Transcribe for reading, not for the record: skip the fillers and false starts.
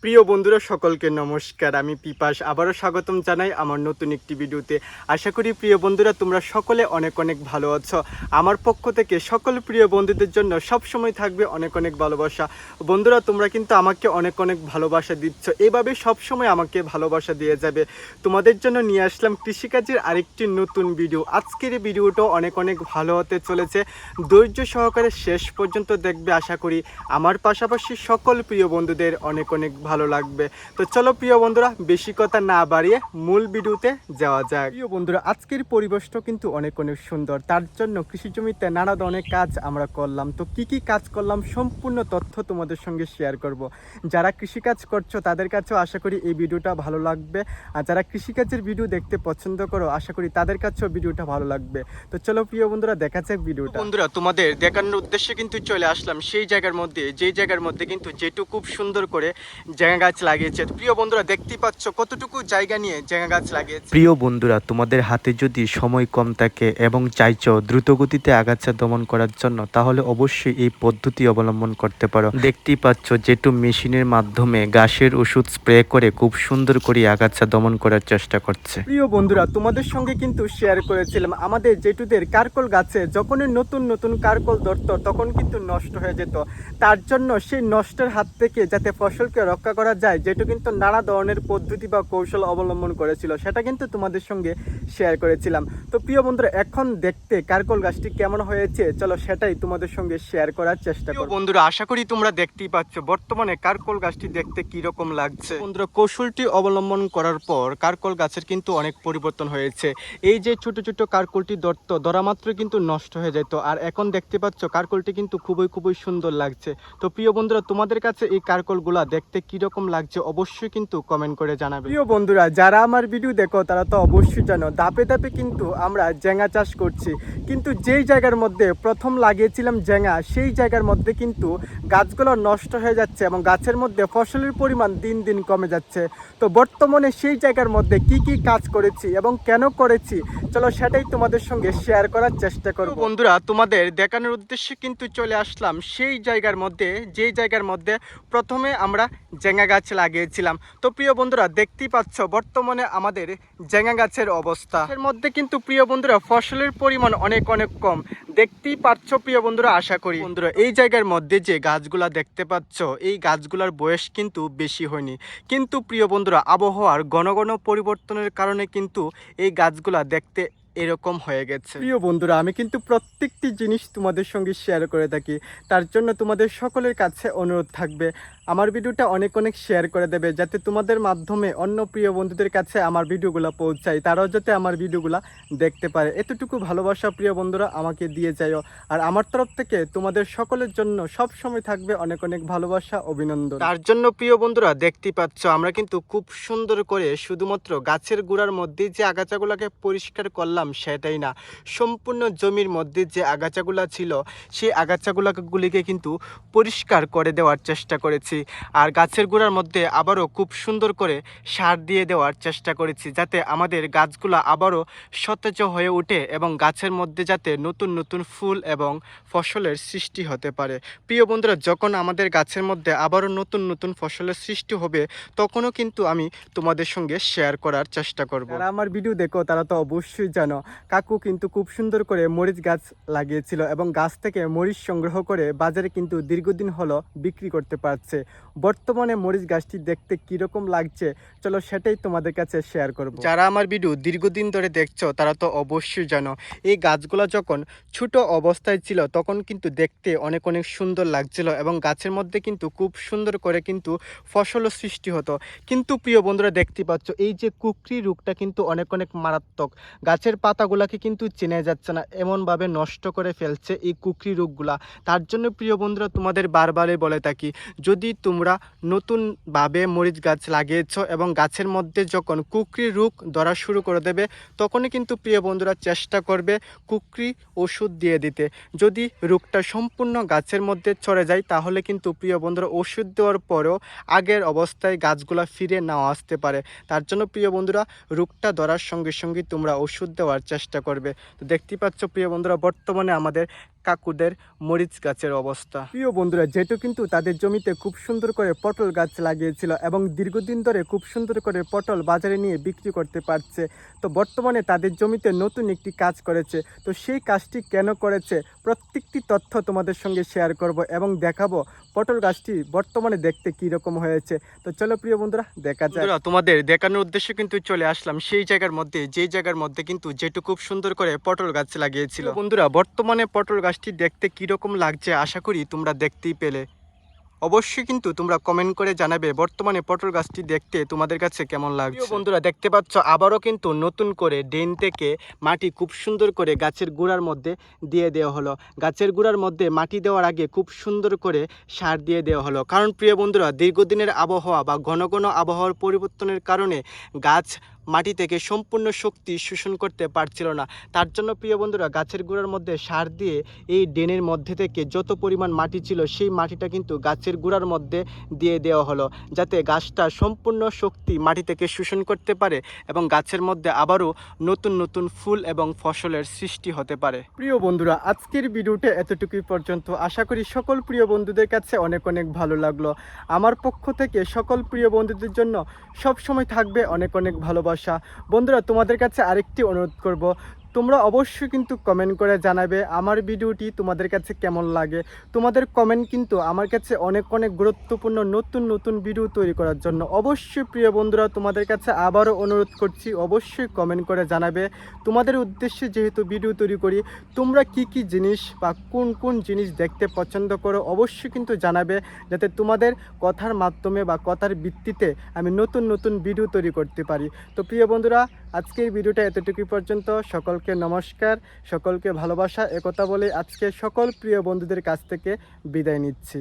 প্রিয় বন্ধুরা সকলকে নমস্কার। আমি পিপাস আবারও স্বাগতম জানাই আমার নতুন একটি ভিডিওতে। আশা করি প্রিয় বন্ধুরা তোমরা সকলে অনেক অনেক ভালো আছো। আমার পক্ষ থেকে সকল প্রিয় বন্ধুদের জন্য সব সময় থাকবে অনেক অনেক ভালোবাসা। বন্ধুরা তোমরা কিন্তু আমাকে অনেক অনেক ভালোবাসা দিচ্ছ, এভাবে সব সময় আমাকে ভালোবাসা দিয়ে যাবে। তোমাদের জন্য নিয়ে আসলাম কৃষিকাজের আরেকটি নতুন ভিডিও। আজকের এই ভিডিওটাও অনেক অনেক ভালো হতে চলেছে। ধৈর্য সহকারে শেষ পর্যন্ত দেখবে। আশা করি আমার পাশাপাশি সকল প্রিয় বন্ধুদের অনেক অনেক ভালো লাগবে। তো চলো প্রিয় বন্ধুরা বেশি কথা না বাড়িয়ে মূল ভিডিওতে যাওয়া যাক। প্রিয় বন্ধুরা আজকের পরিবেশটা কিন্তু অনেক অনেক সুন্দর, তার জন্য কৃষি জমিতে নানা ধরনের কাজ আমরা করলাম। তো কি কি কাজ করলাম সম্পূর্ণ তথ্য তোমাদের সঙ্গে শেয়ার করব। যারা কৃষিকাজ করছো তাদের কাছেও আশা করি এই ভিডিওটা ভালো লাগবে, আর যারা কৃষিকাজের ভিডিও দেখতে পছন্দ করো আশা করি তাদের কাছেও ভিডিওটা ভালো লাগবে। তো চলো প্রিয় বন্ধুরা দেখা যাক ভিডিওটা। বন্ধুরা তোমাদের দেখানোর উদ্দেশ্যে কিন্তু চলে আসলাম সেই জায়গার মধ্যে, যেই জায়গার মধ্যে কিন্তু যেটু খুব সুন্দর করে জায়গা গাছ লাগিয়েছে। প্রিয় বন্ধুরা দেখতে পাচ্ছ কতটুকু জায়গা নিয়ে জায়গা গাছ লাগিয়েছে। প্রিয় বন্ধুরা তোমাদের হাতে যদি সময় কম থাকে এবং চাইছো দ্রুত গতিতে আগাছা দমন করার জন্য, তাহলে অবশ্যই এই পদ্ধতি অবলম্বন করতে পারো। দেখতেই পাচ্ছ যেটু মেশিনের মাধ্যমে ঘাসের ওষুধ স্প্রে করে খুব সুন্দর করে আগাছা দমন করার চেষ্টা করছে। প্রিয় বন্ধুরা তোমাদের সঙ্গে কিন্তু শেয়ার করেছিলাম আমাদের জেঠুদের কারকল গাছে যখনই নতুন নতুন কারকল ধরতো তখন কিন্তু নষ্ট হয়ে যেত। তার জন্য সেই নষ্টের হাত থেকে যাতে ফসলকে রক্ষা করা যায়, যেটু কিন্তু নানা ধরনের পদ্ধতি বা কৌশল অবলম্বন করেছিল, সেটা কিন্তু তোমাদের সঙ্গে শেয়ার করেছিলাম। তো প্রিয় বন্ধুরা এখন দেখতে কারকল গাছটি কেমন হয়েছে চলো সেটাই তোমাদের সঙ্গে শেয়ার করার চেষ্টা করব। বন্ধুরা আশা করি তোমরা দেখতেই পাচ্ছ বর্তমানে কারকল গাছটি দেখতে কি রকম লাগছে। বন্ধুরা কৌশলটি অবলম্বন করার পর কারকল গাছের কিন্তু অনেক পরিবর্তন হয়েছে। এই যে ছোট ছোট কারকলটি ধরা মাত্র কিন্তু নষ্ট হয়ে যেত, আর এখন দেখতে পাচ্ছ কারকলটি কিন্তু খুবই খুবই সুন্দর লাগছে। তো প্রিয় বন্ধুরা তোমাদের কাছে এই কারকলগুলা দেখতে কি রকম লাগছে অবশ্যই কিন্তু কমেন্ট করে জানাবে। প্রিয় বন্ধুরা যারা আমার ভিডিও দেখো তারা তো অবশ্যই জানো ধাপে ধাপে কিন্তু আমরা জেঙ্গা চাষ করছি, কিন্তু যেই জায়গার মধ্যে প্রথম লাগিয়েছিলাম জেঙ্গা সেই জায়গার মধ্যে কিন্তু গাছগুলো নষ্ট হয়ে যাচ্ছে এবং গাছের মধ্যে ফসলের পরিমাণ দিন দিন কমে যাচ্ছে। তো বর্তমানে সেই জায়গার মধ্যে কি কি কাজ করেছি এবং কেন করেছি চলো সেটাই তোমাদের সঙ্গে শেয়ার করার চেষ্টা করব। বন্ধুরা তোমাদের দেখানোর উদ্দেশ্যে কিন্তু চলে আসলাম সেই জায়গার মধ্যে, যেই জায়গার মধ্যে প্রথমে আমরা জেঙ্গা গাছ লাগিয়েছিলাম। তো প্রিয় বন্ধুরা দেখতেই পাচ্ছ বর্তমানে আমাদের জেঙ্গা গাছের অবস্থা, এর মধ্যে কিন্তু প্রিয় বন্ধুরা ফসলের পরিমাণ অনেক অনেক কম। দেখতেই পাচ্ছ প্রিয় বন্ধুরা, আশা করি বন্ধুরা এই জায়গার মধ্যে যে গাছগুলা দেখতে পাচ্ছ এই গাছগুলার বয়স কিন্তু বেশি হয়নি, কিন্তু প্রিয় বন্ধুরা আবহাওয়ার ঘন ঘন পরিবর্তনের কারণে কিন্তু এই গাছগুলা দেখতে এরকম হয়ে গেছে। প্রিয় বন্ধুরা আমি কিন্তু প্রত্যেকটি জিনিস তোমাদের সঙ্গে শেয়ার করে থাকি, তার জন্য তোমাদের সকলের কাছে অনুরোধ থাকবে আমার ভিডিওটা অনেক অনেক শেয়ার করে দেবে, যাতে তোমাদের মাধ্যমে অন্য প্রিয় বন্ধুদের কাছে আমার ভিডিওগুলো পৌঁছায়, তারাও যাতে আমার ভিডিওগুলো দেখতে পারে। এতটুকু ভালোবাসা প্রিয় বন্ধুরা আমাকে দিয়ে যাও, আর আমার তরফ থেকে তোমাদের সকলের জন্য সব সময় থাকবে অনেক অনেক ভালোবাসা, অভিনন্দন। তার জন্য প্রিয় বন্ধুরা দেখতেই পাচ্ছ আমরা কিন্তু খুব সুন্দর করে শুধুমাত্র গাছের গোড়ার মধ্যে যে আগাছাগুলোকে পরিষ্কার করলাম সেটাই না, সম্পূর্ণ জমির মধ্যে যে আগাছাগুলো ছিল সেই আগাছাগুলিকে কিন্তু পরিষ্কার করে দেওয়ার চেষ্টা করেছি, আর গাছের গোড়ার মধ্যে আবারও খুব সুন্দর করে সার দিয়ে দেওয়ার চেষ্টা করেছি, যাতে আমাদের গাছগুলো আবারও সতেজ হয়ে ওঠে এবং গাছের মধ্যে যাতে নতুন নতুন ফুল এবং ফসলের সৃষ্টি হতে পারে। প্রিয় বন্ধুরা যখন আমাদের গাছের মধ্যে আবারও নতুন নতুন ফসলের সৃষ্টি হবে তখনও কিন্তু আমি তোমাদের সঙ্গে শেয়ার করার চেষ্টা করব। যারা আমার ভিডিও দেখো তারা তো অবশ্যই জানো কাকু কিন্তু খুব সুন্দর করে মরিচ গাছ লাগিয়েছিল এবং গাছ থেকে মরিচ সংগ্রহ করে বাজারে কিন্তু দীর্ঘদিন হলো বিক্রি করতে পারছে। বর্তমানে মরিচ গাছটি দেখতে কিরকম লাগছে চলো সেটাই তোমাদের কাছে শেয়ার করব। যারা আমার ভিডিও দীর্ঘদিন ধরে দেখছো তারা তো অবশ্যই জানো এই গাছগুলো যখন ছোট অবস্থায় ছিল তখন কিন্তু দেখতে অনেক অনেক সুন্দর লাগছিল এবং গাছের মধ্যে কিন্তু খুব সুন্দর করে কিন্তু ফসলও সৃষ্টি হতো। কিন্তু প্রিয় বন্ধুরা দেখতে পাচ্ছ এই যে কুকরি রোগটা কিন্তু অনেক অনেক মারাত্মক, গাছের পাতাগুলাকে কিন্তু চেনা যাচ্ছে না, এমনভাবে নষ্ট করে ফেলছে এই কুকরি রোগগুলা। তার জন্য প্রিয় বন্ধুরা তোমাদের বারবারই বলে থাকি যদি তোমরা নতুনভাবে মরিচ গাছ লাগিয়েছ এবং গাছের মধ্যে যখন কুকরি রোগ ধরা শুরু করে দেবে তখনই কিন্তু প্রিয় বন্ধুরা চেষ্টা করবে কুকরি ওষুধ দিয়ে দিতে। যদি রোগটা সম্পূর্ণ গাছের মধ্যে চড়ে যায় তাহলে কিন্তু প্রিয় বন্ধুরা ওষুধ দেওয়ার পরেও আগের অবস্থায় গাছগুলা ফিরে নাও আসতে পারে। তার জন্য প্রিয় বন্ধুরা রোগটা ধরার সঙ্গে সঙ্গে তোমরা ওষুধ দেওয়ার চেষ্টা করবে। তো দেখতেই পাচ্ছ প্রিয় বন্ধুরা বর্তমানে আমাদের কাকুদের মরিচ গাছের অবস্থা। প্রিয় বন্ধুরা, যেটু কিন্তু তাদের জমিতে খুব সুন্দর করে পটল গাছ লাগিয়েছিল এবং দীর্ঘদিন ধরে খুব সুন্দর করে পটল বাজারে নিয়ে বিক্রি করতে পারছে। তো বর্তমানে তাদের জমিতে নতুন একটি কাজ করেছে। তো সেই কাজটি কেন করেছে প্রত্যেকটি তথ্য তোমাদের সঙ্গে শেয়ার করব এবং দেখাবো পটল গাছটি বর্তমানে দেখতে কি রকম হয়েছে। তো চলো প্রিয় বন্ধুরা দেখা যাক। তোমাদের দেখানোর উদ্দেশ্যে কিন্তু চলে আসলাম সেই জায়গার মধ্যে, যেই জায়গার মধ্যে কিন্তু যেটু খুব সুন্দর করে পটল গাছ লাগিয়েছিল। বন্ধুরা, বর্তমানে পটল গাছটি দেখতে কি রকম লাগছে আশা করি তোমরা দেখতেই পেলে। অবশ্যই কিন্তু তোমরা কমেন্ট করে জানাবে বর্তমানে পটল গাছটি দেখতে তোমাদের কাছে কেমন লাগছে। বন্ধুরা, দেখতে পাচ্ছ আবারও কিন্তু নতুন করে ড্রেন থেকে মাটি খুব সুন্দর করে গাছের গোড়ার মধ্যে দিয়ে দেওয়া হলো। গাছের গোড়ার মধ্যে মাটি দেওয়ার আগে খুব সুন্দর করে সার দিয়ে দেওয়া হলো, কারণ প্রিয় বন্ধুরা, দীর্ঘদিনের আবহাওয়া বা ঘন ঘন আবহাওয়ার পরিবর্তনের কারণে গাছ মাটি থেকে সম্পূর্ণ শক্তি শোষণ করতে পারছিল না। তার জন্য প্রিয় বন্ধুরা, গাছের গোড়ার মধ্যে সার দিয়ে এই ড্রেনের মধ্যে থেকে যত পরিমাণ মাটি ছিল সেই মাটিটা কিন্তু গাছের গোড়ার মধ্যে দিয়ে দেওয়া হলো, যাতে গাছটা সম্পূর্ণ শক্তি মাটি থেকে শোষণ করতে পারে এবং গাছের মধ্যে আবারও নতুন নতুন ফুল এবং ফসলের সৃষ্টি হতে পারে। প্রিয় বন্ধুরা, আজকের ভিডিওটা এতটুকুই পর্যন্ত। আশা করি সকল প্রিয় বন্ধুদের কাছে অনেক অনেক ভালো লাগলো। আমার পক্ষ থেকে সকল প্রিয় বন্ধুদের জন্য সব সময় থাকবে অনেক অনেক ভালোবাসা। বন্ধুরা, তোমাদের কাছে আরেকটি অনুরোধ করব, তোমরা অবশ্যই কিন্তু কমেন্ট করে জানাবে আমার ভিডিওটি তোমাদের কাছে কেমন লাগে। তোমাদের কমেন্ট কিন্তু আমার কাছে অনেক অনেক গুরুত্বপূর্ণ নতুন নতুন ভিডিও তৈরি করার জন্য। অবশ্যই প্রিয় বন্ধুরা, তোমাদের কাছে আবারও অনুরোধ করছি, অবশ্যই কমেন্ট করে জানাবে। তোমাদের উদ্দেশ্যে যেহেতু ভিডিও তৈরি করি, তোমরা কি কি জিনিস বা কোন কোন জিনিস দেখতে পছন্দ করো অবশ্যই কিন্তু জানাবে, যাতে তোমাদের কথার মাধ্যমে বা কথার ভিত্তিতে আমি নতুন নতুন ভিডিও তৈরি করতে পারি। তো প্রিয় বন্ধুরা, আজকের ভিডিওটা এতটুকু পর্যন্ত। সকলকে নমস্কার, সকলকে ভালোবাসা একথা বলে আজকে সকল প্রিয় বন্ধুদের কাছ থেকে বিদায় নিচ্ছি।